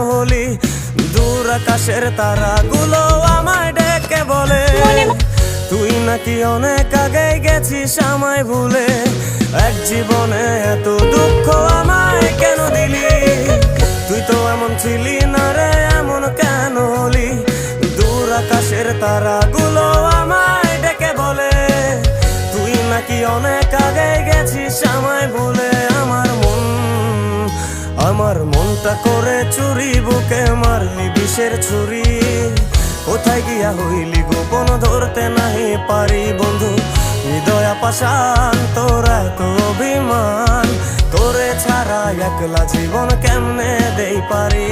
হলি? দূর আকাশের তারাগুলো আমায় ডেকে বলে তুই নাকি অনেক আগে গেছিস আমায় ভুলে। এক জীবনে এত দুঃখ আমায় কেন দিলি? তুই তো এমন ছিলি না রে, এমন কেন হলি? দূর আকাশের তারাগুলো আমায় ডেকে বলে তুই নাকি অনেক আগে গেছিস আমায় ভুলে। আমার মনটা করে চুরি, বুকে মারলি বিষের ছুরি। কোথায় গিয়া হইলি গোপন ধরতে নাহি পারি বন্ধু। হৃদয় পাষাণ তোর এত অভিমান, তোরে ছাড়া একলা জীবন কেমনে দেই পারি।